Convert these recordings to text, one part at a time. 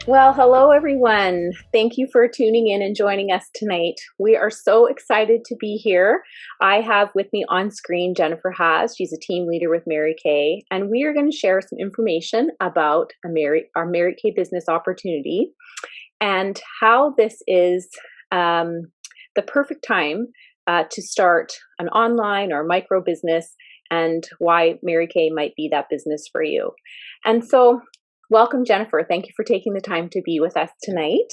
Well, hello everyone. Thank you for tuning in and joining us tonight. We are so excited to be here. I have with me on screen Jennifer Haase. She's a team leader with Mary Kay, and we are going to share some information about our Mary Kay business opportunity and how this is the perfect time to start an online or micro business and why Mary Kay might be that business for you. And so welcome, Jennifer. Thank you for taking the time to be with us tonight.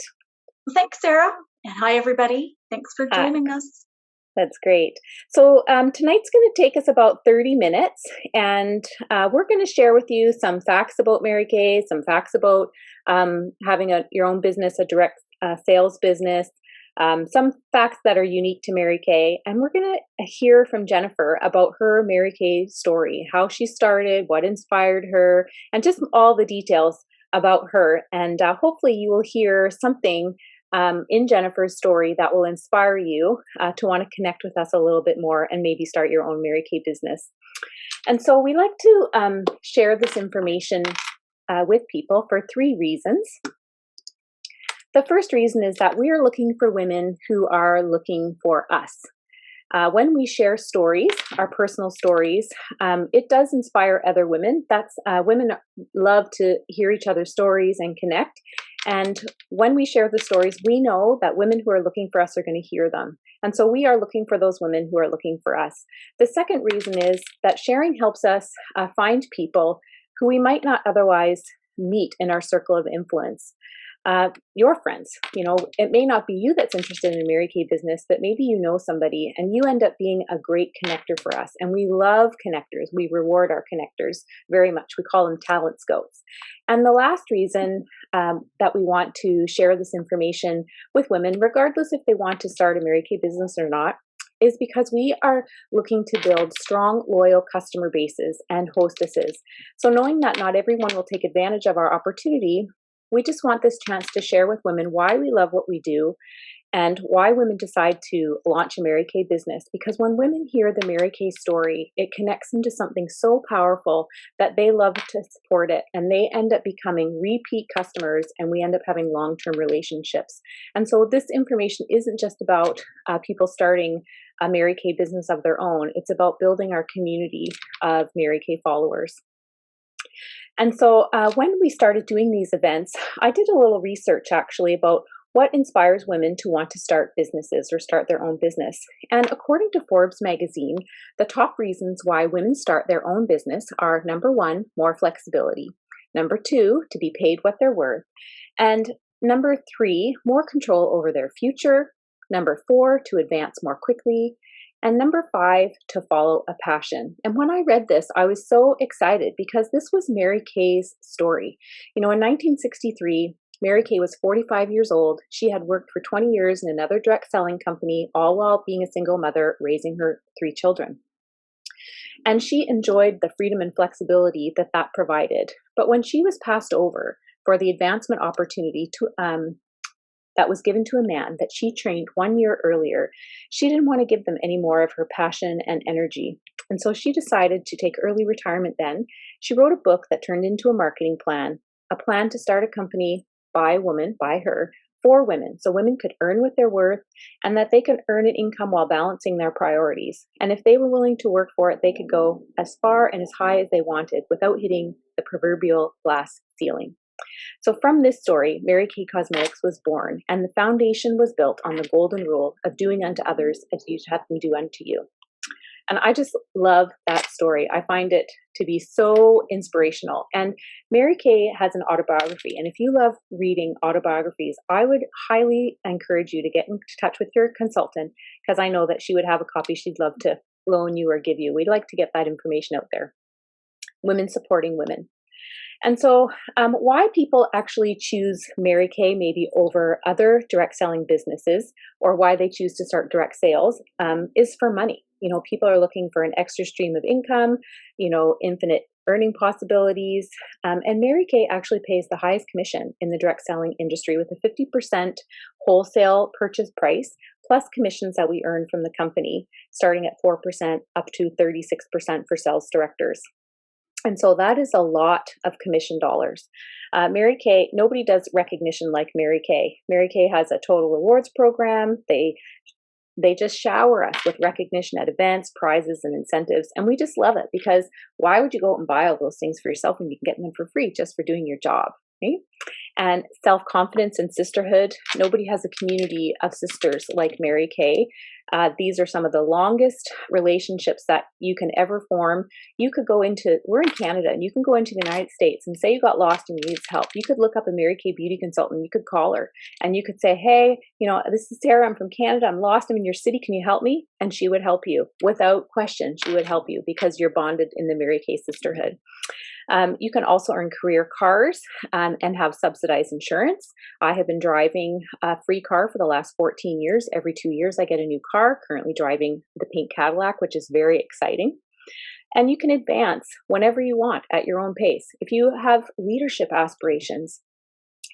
Thanks, Sarah. And hi, everybody. Thanks for Uh, joining us. that's great. So tonight's going to take us about 30 minutes, and we're going to share with you some facts about Mary Kay, some facts about having your own business, a direct sales business, some facts that are unique to Mary Kay, and we're going to hear from Jennifer about her Mary Kay story, how she started, what inspired her, and just all the details about her. And hopefully you will hear something in Jennifer's story that will inspire you to want to connect with us a little bit more and maybe start your own Mary Kay business. And so we like to share this information with people for 3 reasons. The first reason is that we are looking for women who are looking for us. When we share stories, our personal stories, it does inspire other women. Women love to hear each other's stories and connect. And when we share the stories, we know that women who are looking for us are going to hear them. And so we are looking for those women who are looking for us. The second reason is that sharing helps us find people who we might not otherwise meet in our circle of influence. Your friends, it may not be you that's interested in a Mary Kay business, but maybe you know somebody and you end up being a great connector for us. And we love connectors. We reward our connectors very much. We call them talent scouts. And the last reason that we want to share this information with women, regardless if they want to start a Mary Kay business or not, is because we are looking to build strong, loyal customer bases and hostesses. So knowing that not everyone will take advantage of our opportunity, we just want this chance to share with women why we love what we do and why women decide to launch a Mary Kay business. Because when women hear the Mary Kay story, it connects them to something so powerful that they love to support it, and they end up becoming repeat customers, and we end up having long-term relationships. And so this information isn't just about people starting a Mary Kay business of their own. It's about building our community of Mary Kay followers. And so when we started doing these events, I did a little research actually about what inspires women to want to start businesses or start their own business. And according to Forbes magazine, the top reasons why women start their own business are: number 1, more flexibility; number 2, to be paid what they're worth; and number 3, more control over their future; number 4, to advance more quickly; and number 5, to follow a passion. And when I read this, I was so excited because this was Mary Kay's story. In 1963, Mary Kay was 45 years old. She had worked for 20 years in another direct selling company, all while being a single mother raising her 3 children. And she enjoyed the freedom and flexibility that provided. But when she was passed over for the advancement opportunity that was given to a man that she trained 1 year earlier, she didn't want to give them any more of her passion and energy. And so she decided to take early retirement then. She wrote a book that turned into a marketing plan, a plan to start a company by a woman, by her, for women, so women could earn what they're worth and that they could earn an income while balancing their priorities. And if they were willing to work for it, they could go as far and as high as they wanted without hitting the proverbial glass ceiling. So from this story, Mary Kay Cosmetics was born, and the foundation was built on the golden rule of doing unto others as you have them do unto you. And I just love that story. I find it to be so inspirational. And Mary Kay has an autobiography. And if you love reading autobiographies, I would highly encourage you to get in touch with your consultant, because I know that she would have a copy she'd love to loan you or give you. We'd like to get that information out there. Women supporting women. And so why people actually choose Mary Kay maybe over other direct selling businesses, or why they choose to start direct sales, is for money. People are looking for an extra stream of income, infinite earning possibilities. And Mary Kay actually pays the highest commission in the direct selling industry, with a 50% wholesale purchase price, plus commissions that we earn from the company, starting at 4% up to 36% for sales directors. And so that is a lot of commission dollars. Mary Kay, nobody does recognition like Mary Kay. Mary Kay has a total rewards program. They just shower us with recognition at events, prizes, and incentives. And we just love it because why would you go out and buy all those things for yourself when you can get them for free just for doing your job? Right? And self-confidence and sisterhood. Nobody has a community of sisters like Mary Kay. These are some of the longest relationships that you can ever form. You could go we're in Canada, and you can go into the United States and say you got lost and you need help. You could look up a Mary Kay beauty consultant. You could call her and you could say, hey, this is Sarah. I'm from Canada. I'm lost. I'm in your city. Can you help me? And she would help you without question. She would help you because you're bonded in the Mary Kay sisterhood. You can also earn career cars and have subsidized insurance. I have been driving a free car for the last 14 years. Every 2 years, I get a new car, currently driving the pink Cadillac, which is very exciting. And you can advance whenever you want at your own pace. If you have leadership aspirations,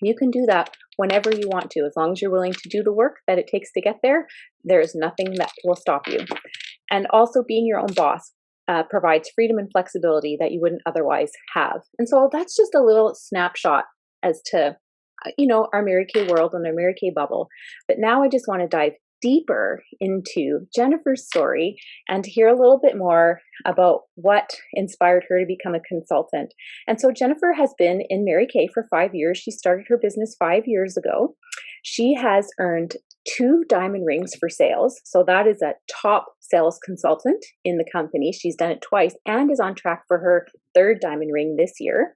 you can do that whenever you want to, as long as you're willing to do the work that it takes to get there. There is nothing that will stop you. And also being your own boss provides freedom and flexibility that you wouldn't otherwise have. And so that's just a little snapshot as to, our Mary Kay world and our Mary Kay bubble. But now I just want to dive deeper into Jennifer's story and to hear a little bit more about what inspired her to become a consultant. And so Jennifer has been in Mary Kay for 5 years. She started her business 5 years ago. She has earned 2 diamond rings for sales. So that is a top sales consultant in the company. She's done it twice and is on track for her 3rd diamond ring this year.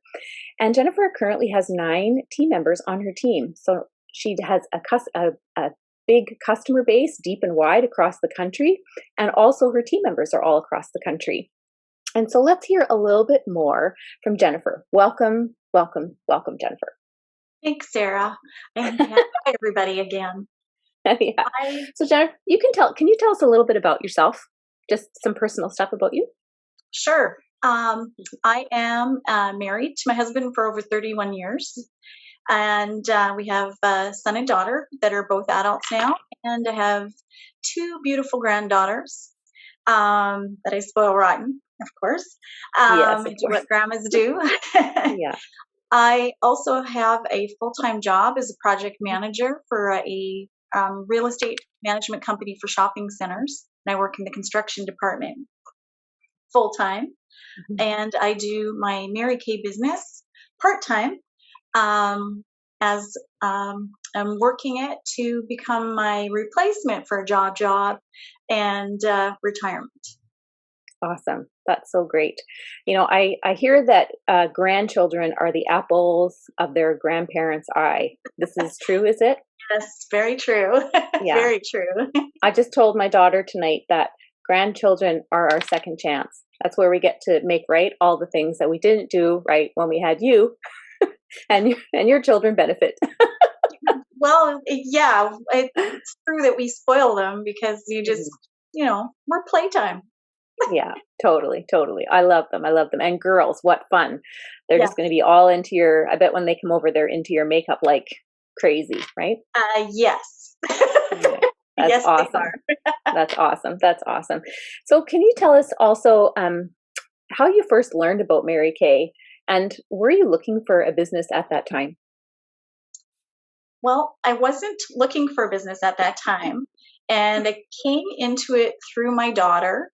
And Jennifer currently has 9 team members on her team. So she has a big customer base deep and wide across the country, and also her team members are all across the country. And so let's hear a little bit more from Jennifer. Welcome, welcome, welcome, Jennifer. Thanks, Sarah. And hi, everybody again. Yeah. So Jennifer, can you tell us a little bit about yourself? Just some personal stuff about you? Sure. I am married to my husband for over 31 years. And we have a son and daughter that are both adults now. And I have 2 beautiful granddaughters that I spoil rotten, of course. Yes, of Do course. what grandmas do. Yeah. I also have a full-time job as a project manager for a real estate management company for shopping centers. And I work in the construction department full-time. Mm-hmm. And I do my Mary Kay business part-time. As I'm working it to become my replacement for a job and retirement. Awesome. That's so great. I hear that grandchildren are the apples of their grandparents' eye. This is true, is it? Yes, very true. Yeah. Very true. I just told my daughter tonight that grandchildren are our second chance. That's where we get to make right all the things that we didn't do right when we had you. And your children benefit. Well, yeah, it's true that we spoil them because you just, we're playtime. Yeah, totally. I love them. And girls, what fun. They're Yeah. just going to be all into I bet when they come over, they're into your makeup like crazy, right? Yes. Yeah. That's yes, awesome. They are. That's awesome. So can you tell us also how you first learned about Mary Kay? And were you looking for a business at that time? Well, I wasn't looking for a business at that time. And I came into it through my daughter,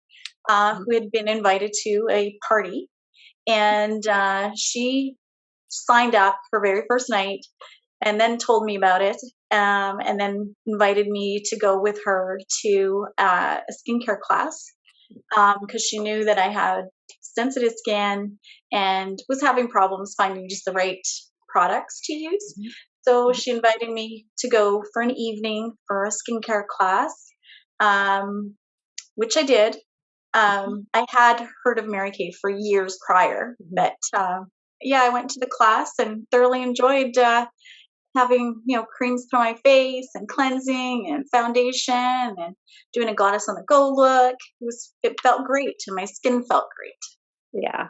who had been invited to a party. And she signed up her very first night and then told me about it. And then invited me to go with her to a skincare class because she knew that I had sensitive skin and was having problems finding just the right products to use. Mm-hmm. So she invited me to go for an evening for a skincare class, which I did. I had heard of Mary Kay for years prior, but I went to the class and thoroughly enjoyed having creams for my face and cleansing and foundation and doing a goddess on the go look. It felt great and my skin felt great. Yeah,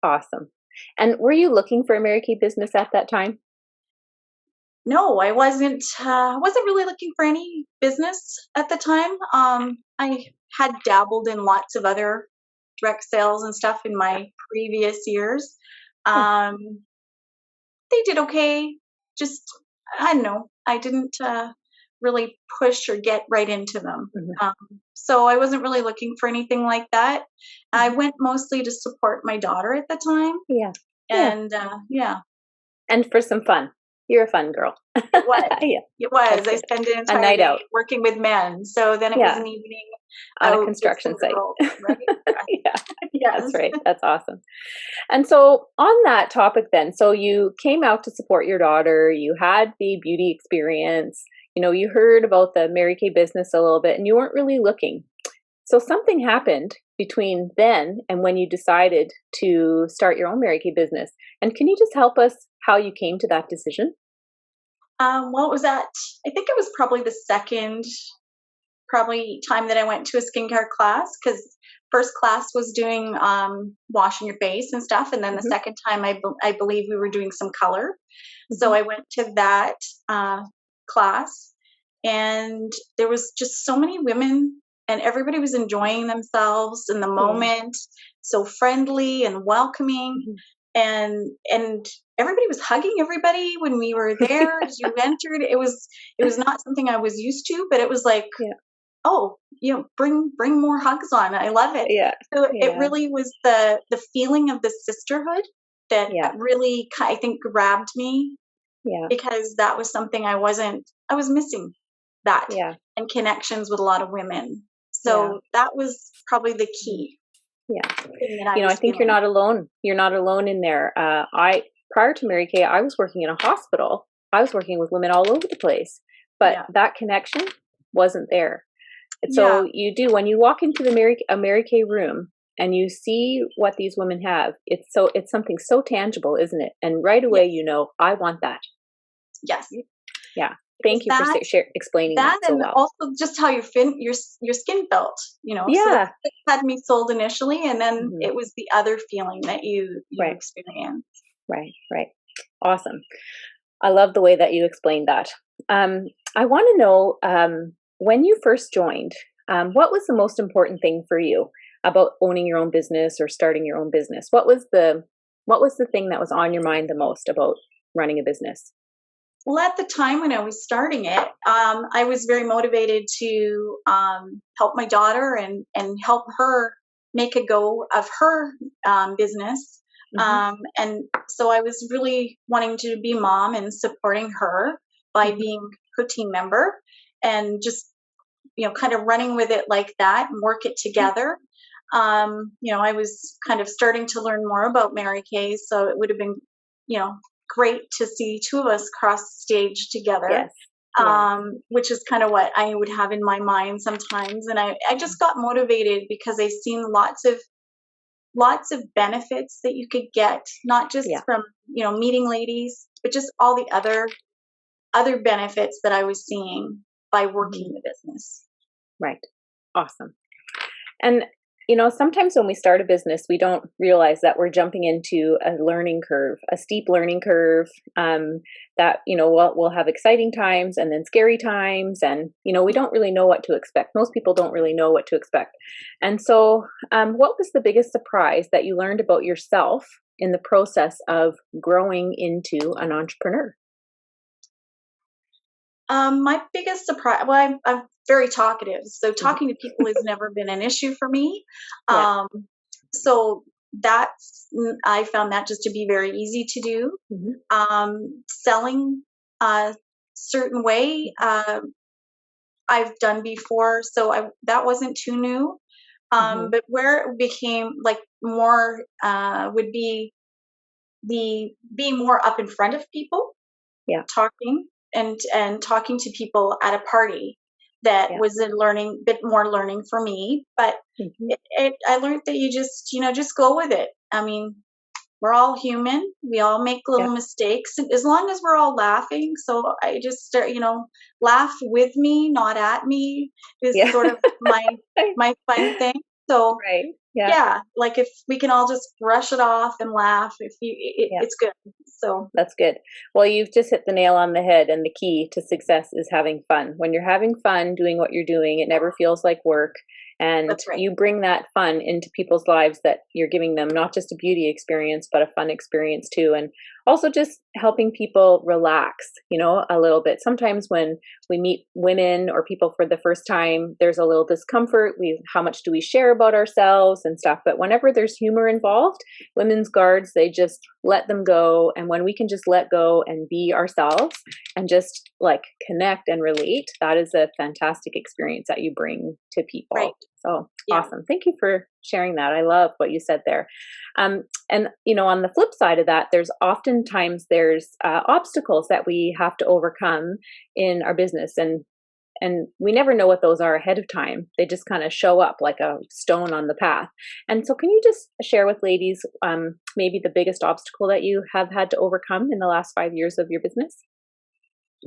awesome. And were you looking for a Mary Kay business at that time? No, I wasn't. Wasn't really looking for any business at the time. I had dabbled in lots of other direct sales and stuff in my previous years. Um, they did okay. Just, I don't know. I didn't really push or get right into them. Mhm. So I wasn't really looking for anything like that. I Mhm. went mostly to support my daughter at the time. Yeah. Yeah. And yeah, And for some fun. You're a fun girl. it was. Yeah, It was. that's I good. spent an A entire night day out. working with men. So then it was Yeah, an evening on a out with construction some site. girls, right? Yeah, that's Yes. right. That's awesome. And so on that topic then, so you came out to support your daughter, you had the beauty experience, you heard about the Mary Kay business a little bit and you weren't really looking. So something happened between then and when you decided to start your own Mary Kay business. And can you just help us how you came to that decision? Well, it was at, I think it was probably the second probably time that I went to a skincare class, because first class was doing washing your face and stuff, and then the Hmm. second time I believe we were doing some color. So Hmm. I went to that class, and there was just so many women, and everybody was enjoying themselves in the Yeah. moment, so friendly and welcoming, Hmm. and everybody was hugging everybody when we were there as you entered. It was not something I was used to, but it was like, Yeah. oh, bring more hugs on. I love it. Yeah. So it Yeah. really was the feeling of the sisterhood that Yeah. really, I think, grabbed me, Yeah. because that was something I was missing that, Yeah. and connections with a lot of women. Yeah. So that was probably the Mhm. key Yeah. thing that I I was think you're feeling. not alone. You're not alone in there. I prior to Mary Kay, I was working in a hospital. I was working with women all over the place, but Yeah. that connection wasn't there. And Yeah. so you do when you walk into the Mary Kay room and you see what these women have. It's something so tangible, isn't it? And right away, Yes. I want that. Yes. Yeah. It was Thank you for explaining that that, so and well. also just how your skin felt. So the Yeah. product had me sold initially, and then Hmm. it was the other feeling that you Right. experience. Right. Right. Awesome. I love the way that you explained that. Um, I want to know when you first joined, what was the most important thing for you about owning your own business or starting your own business? What was the thing that was on your mind the most about running a business? Well, at the time when I was starting it, I was very motivated to help my daughter, and help her make a go of her business. Hmm. And so I was really wanting to be mom and supporting her by Hmm. being her team member, and just kind of running with it like that and work it together. I was kind of starting to learn more about Mary Kay, so it would have been, great to see two of us cross the stage together, Yes. Yes. which is kind of what I would have in my mind sometimes. And I just got motivated because I seen lots of benefits that you could get, not just Yeah. from meeting ladies, but just all the other benefits that I was seeing by Hmm. working the business. Right. Awesome. And sometimes when we start a business, we don't realize that we're jumping into a learning curve, a steep learning curve. That we'll have exciting times and then scary times, and we don't really know what to expect. Most people don't really know what to expect. And so, what was the biggest surprise that you learned about yourself in the process of growing into an entrepreneur? My biggest surprise, well, I'm very talkative, so Mhm. talking to people has never been an issue for me. Yeah. Um, so I found that just to be very easy to do. Hmm. Selling a certain way, I've done before, so that wasn't too new. Hmm. But where it became like more would be the being more up in front of people, Yeah. talking, and talking to people at a party. That Yeah. was a bit more learning for me, but Hmm. I learned that you just go with it. I mean, we're all human. We all make Yeah. little mistakes, as long as we're all laughing. So I just start, laugh with me, not at me, is Yeah. sort of my fun thing. So Right. Yeah. yeah, like if we can all just brush it off and laugh, Yeah. it's good. So That's good. Well, you've just hit the nail on the head, and the key to success is having fun. When you're having fun doing what you're doing, it never feels like work. And That's right. you bring that fun into people's lives, that you're giving them not just a beauty experience, but a fun experience too. And also just helping people relax, a little bit. Sometimes when we meet women or people for the first time, there's a little discomfort. How much do we share about ourselves and stuff? But whenever there's humor involved, women's guards, they just let them go. And when we can just let go and be ourselves and just like connect and relate, that is a fantastic experience that you bring to Right. people. So Yeah. awesome. Thank you for sharing that. I love what you said there. And on the flip side of that, there's obstacles that we have to overcome in our business, and we never know what those are ahead of time. They just kind of show up like a stone on the path. And so can you just share with ladies maybe the biggest obstacle that you have had to overcome in the last 5 years of your business?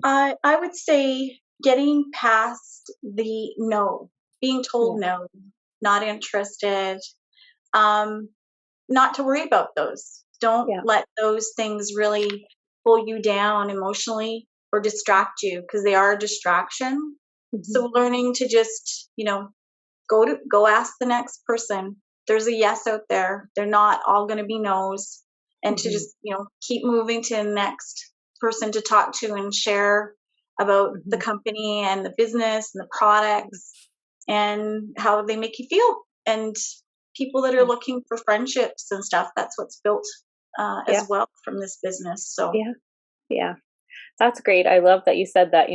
I would say getting past the no, being Yeah. told no, not interested, um, not to worry about those. Don't Yeah. let those things really pull you down emotionally or distract you, because they are a distraction. Hmm. So learning to just, go ask the next person. There's a yes out there. They're not all going to be no's. And to Hmm. just, keep moving to the next person to talk to and share about the Hmm. company and the business and the products and how they make you feel. And people that are Yeah. looking for friendships and stuff, that's what's built Yeah. as well from this business. So, Yeah. Yeah. That's great. I love that you said that.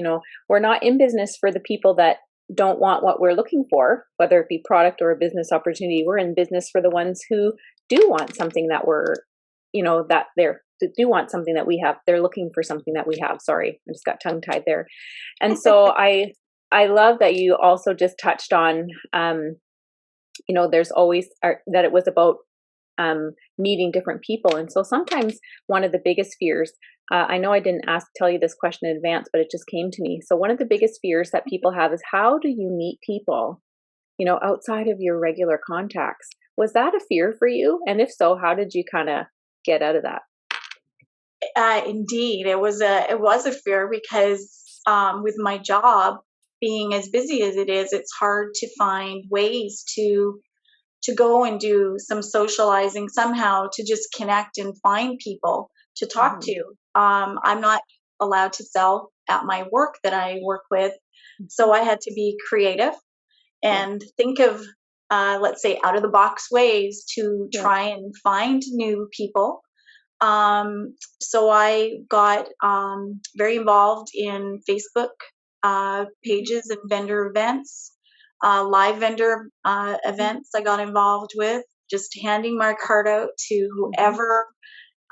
We're not in business for the people that don't want what we're looking for, whether it be product or a business opportunity. We're in business for the ones who do want something that do want something that we have. They're looking for something that we have. Sorry, I just got tongue tied there. And so I love that you also just touched on, there's always that it was about meeting different people. And so sometimes one of the biggest fears, I know I didn't tell you this question in advance, but it just came to me. So one of the biggest fears that people have is, how do you meet people, outside of your regular contacts? Was that a fear for you? And if so, how did you kind of get out of that? indeed, it was a fear because with my job being as busy as it is, it's hard to find ways to go and do some socializing somehow, to just connect and find people to talk Hmm. to. I'm not allowed to sell at my work that I work with, so I had to be creative Yeah. and think of, let's say, out of the box ways to Yeah. try and find new people. So I got very involved in Facebook pages and vendor events, live vendor events I got involved with, just handing my card out to Hmm. whoever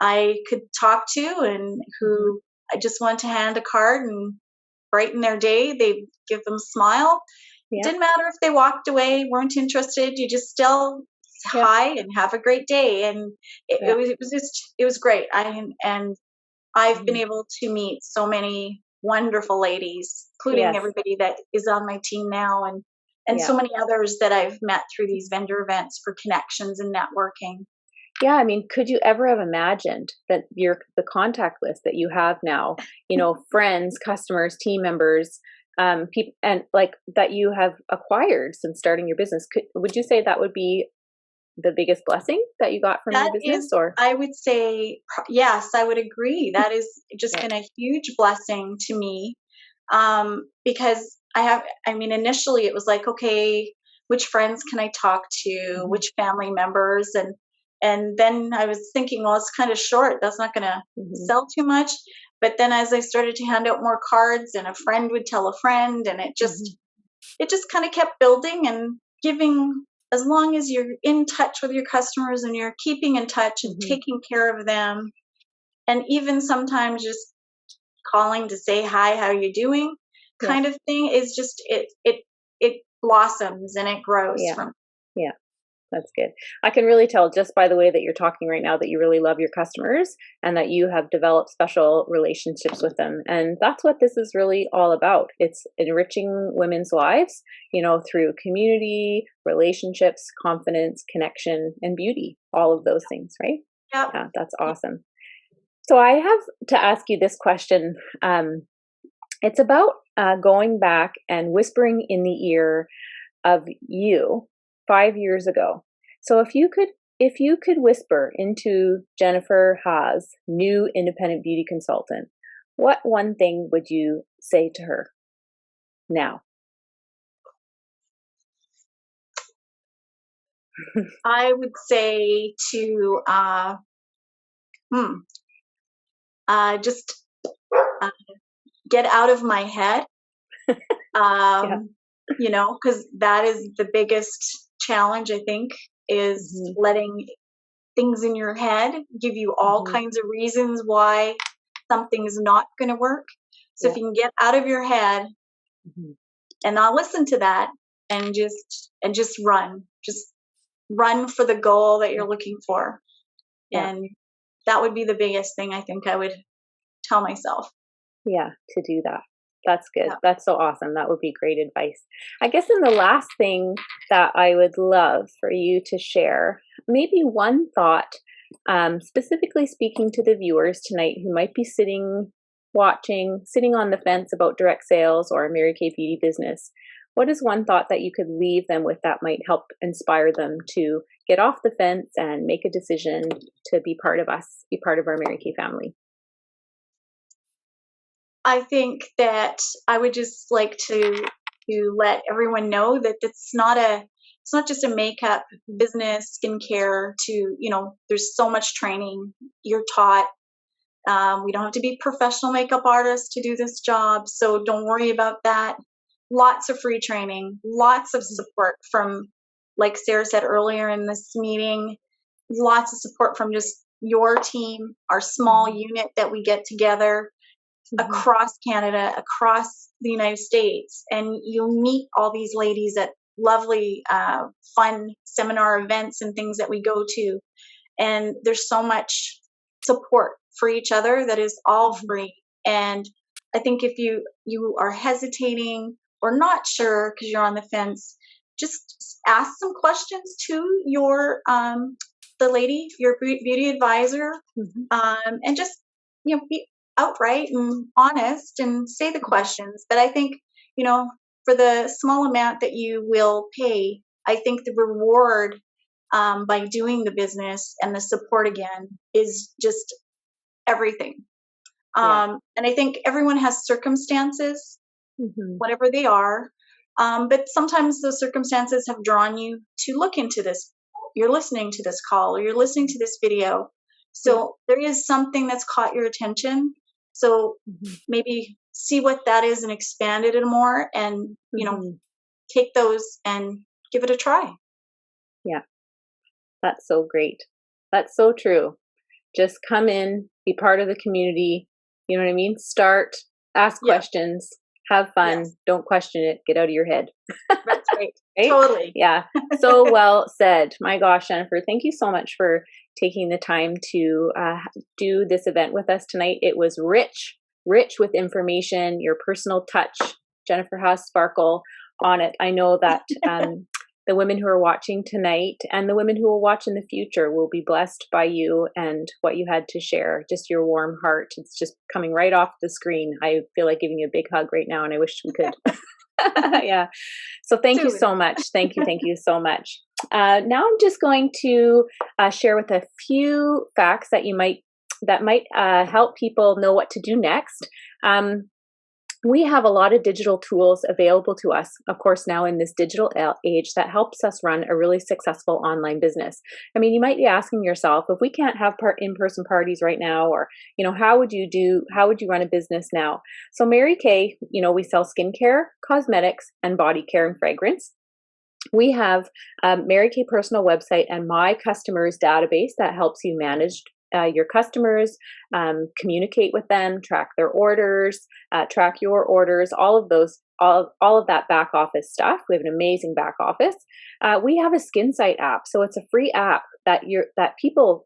I could talk to and Hmm. who I just wanted to hand a card and brighten their day. They give them a smile. It Yeah. didn't matter if they walked away, weren't interested. You just still Yeah. hi and have a great day. And Yeah. it was great. And I've been Hmm. able to meet so many wonderful ladies, including Yes. everybody that is on my team now, and Yeah. so many others that I've met through these vendor events for connections and networking. Yeah, I mean, could you ever have imagined that the contact list that you have now, friends, customers, team members, people, and like that you have acquired since starting your business? Would you say that would be the biggest blessing that you got from your That business, is, or? I would say, yes, I would agree. That is just Yeah. been a huge blessing to me, because I mean, initially it was like, okay, which friends can I talk to, Hmm. which family members, and then I was thinking, well, it's kind of short. That's not going to Hmm. sell too much. But then as I started to hand out more cards, and a friend would tell a friend, and Hmm. it just kind of kept building and giving. As long as you're in touch with your customers and you're keeping in touch and Hmm. taking care of them, and even sometimes just calling to say hi, how you doing, Yeah. kind of thing, is just it blossoms and it grows Yeah. from. Yeah. That's good. I can really tell just by the way that you're talking right now that you really love your customers and that you have developed special relationships with them. And that's what this is really all about. It's enriching women's lives, through community, relationships, confidence, connection, and beauty, all of those things, right? Yep. Yeah, that's awesome. So I have to ask you this question. It's about going back and whispering in the ear of you 5 years ago. So if you could whisper into Jennifer Haase, new independent beauty consultant, what one thing would you say to her now? I would say to just uh, get out of my head. Yeah. Because that is the biggest challenge, I think, is Hmm. letting things in your head give you all Hmm. kinds of reasons why something's not going to work. So if Yeah. you can get out of your head Hmm. and not listen to that, and just run for the goal that Yeah. you're looking for. Yeah. And that would be the biggest thing I think I would tell myself. Yeah. To do that. That's good. Yeah. That's so awesome. That would be great advice. I guess, in the last thing that I would love for you to share, maybe one thought, specifically speaking to the viewers tonight who might be sitting on the fence about direct sales or a Mary Kay beauty business. What is one thought that you could leave them with that might help inspire them to get off the fence and make a decision to be part of us, be part of our Mary Kay family? I think that I would just like to let everyone know that it's not just a makeup business, skincare. There's so much training you're taught. We don't have to be professional makeup artists to do this job, so don't worry about that. Lots of free training, lots of support from, like Sarah said earlier in this meeting, lots of support from just your team, our small Mhm. unit that we get together Mhm. across Canada, across the United States, and you'll meet all these ladies at lovely, fun seminar events and things that we go to. And there's so much support for each other that is all Mhm. free. And I think if you are hesitating or not sure because you're on the fence, just ask some questions to your the lady, your beauty advisor, Mhm. and just be outright and honest and say the questions. But I think you know for the small amount that you will pay, I think the reward by doing the business and the support again is just everything. Yeah. And I think everyone has circumstances, Mhm. whatever they are. But sometimes those circumstances have drawn you to look into this. You're listening to this call or you're listening to this video. Yeah. So there is something that's caught your attention. So Mhm. maybe see what that is and expand it more and, Mhm. take those and give it a try. Yeah. That's so great. That's so true. Just come in, be part of the community. You know what I mean? Start, ask Yes, questions, have fun, yes, don't question it, get out of your head. that's right. Right? Totally. Yeah. So well said. My gosh, Jennifer, thank you so much for taking the time to do this event with us tonight. It was rich, rich with information, your personal touch. Jennifer has sparkle on it. I know that the women who are watching tonight and the women who will watch in the future will be blessed by you and what you had to share. Just your warm heart. It's just coming right off the screen. I feel like giving you a big hug right now, and I wish we could. Yeah. So thank you Soon. so much. Thank you so much. Now I'm just going to share with a few facts that might help people know what to do next. Um, we have a lot of digital tools available to us, of course, now in this digital age that helps us run a really successful online business. I mean, you might be asking yourself, if we can't have in-person parties right now, or, how would you run a business now? So Mary Kay, we sell skincare, cosmetics, and body care and fragrance. We have Mary Kay personal website and my customers database that helps you manage your customers, communicate with them, track their orders, track your orders, all of those, all of that back office stuff. We have an amazing back office. We have a Skin Site app, so it's a free app that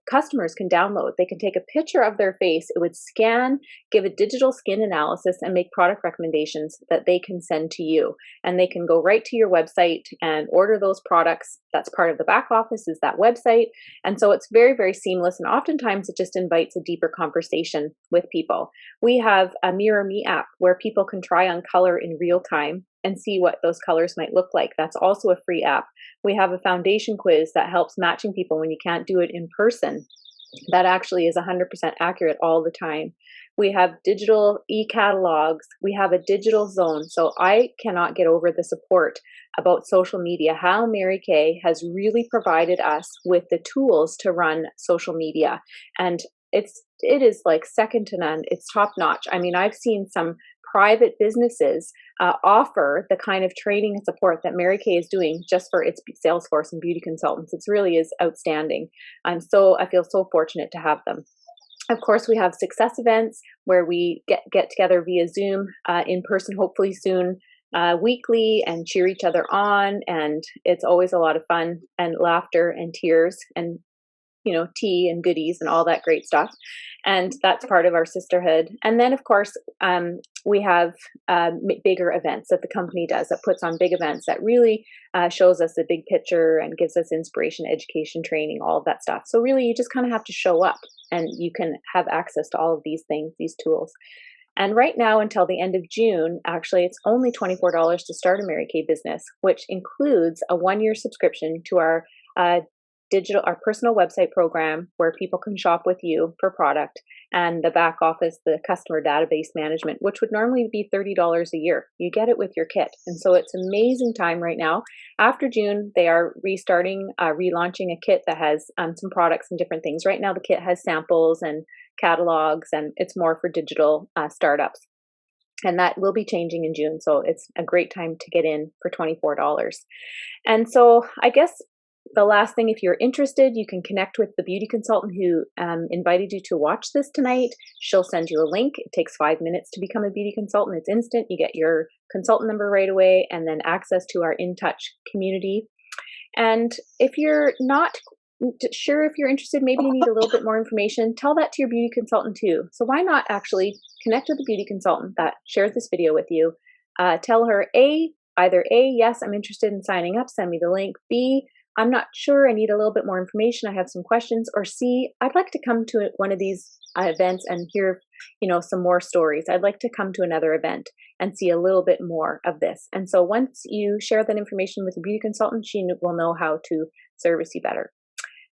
customers can download. They can take a picture of their face, it would scan, give a digital skin analysis, and make product recommendations that they can send to you. And they can go right to your website and order those products. That's part of the back office, is that website. And so it's very, very seamless. And oftentimes it just invites a deeper conversation with people. We have a Mirror Me app where people can try on color in real real time and see what those colors might look like. That's also a free app. We have a foundation quiz that helps matching people when you can't do it in person. That actually is 100% accurate all the time. We have digital e-catalogs. We have a digital zone. So I cannot get over the support about social media, how Mary Kay has really provided us with the tools to run social media. And it is like second to none. It's top notch. I mean, I've seen some private businesses offer the kind of training and support that Mary Kay is doing just for its sales force and beauty consultants. It really is outstanding. I feel so fortunate to have them. Of course, we have success events where we get together via Zoom, in person, hopefully soon, weekly, and cheer each other on. And it's always a lot of fun and laughter and tears and tea and goodies and all that great stuff. And that's part of our sisterhood. And then, of course, we have bigger events that the company does, that puts on big events that really shows us the big picture and gives us inspiration, education, training, all of that stuff. So really, you just kind of have to show up and you can have access to all of these things, these tools. And right now, until the end of June, actually, it's only $24 to start a Mary Kay business, which includes a 1-year subscription to our personal website program where people can shop with you for product, and the back office, the customer database management, which would normally be $30 a year. You get it with your kit. And so it's amazing time right now. After June, they are relaunching a kit that has some products and different things. Right now, the kit has samples and catalogs, and it's more for digital startups. And that will be changing in June. So it's a great time to get in for $24. And so I guess the last thing, if you're interested, you can connect with the beauty consultant who invited you to watch this tonight. She'll send you a link. It takes 5 minutes to become a beauty consultant. It's instant. You get your consultant number right away and then access to our In Touch community. And if you're not sure if you're interested, maybe you need a little bit more information, tell that to your beauty consultant too. So why not actually connect with the beauty consultant that shared this video with you? Tell her either A, yes, I'm interested in signing up, send me the link. B, I'm not sure, I need a little bit more information, I have some questions. Or C, I'd like to come to one of these events and hear, some more stories. I'd like to come to another event and see a little bit more of this. And so once you share that information with a beauty consultant, she will know how to service you better.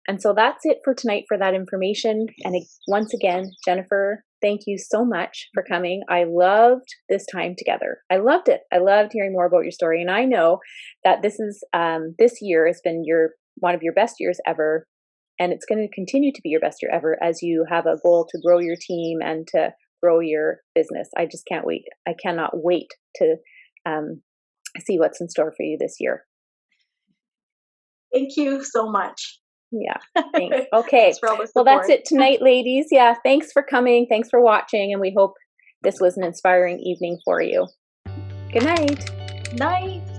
And so that's it for tonight for that information. And once again, Jennifer, thank you so much for coming. I loved this time together. I loved it. I loved hearing more about your story. And I know that this year has been one of your best years ever. And it's going to continue to be your best year ever as you have a goal to grow your team and to grow your business. I just can't wait. I cannot wait to see what's in store for you this year. Thank you so much. Yeah, thanks. Okay, Thanks for all the support. Well, that's it tonight, ladies. Yeah, thanks for coming. Thanks for watching. And we hope this was an inspiring evening for you. Good night. Night.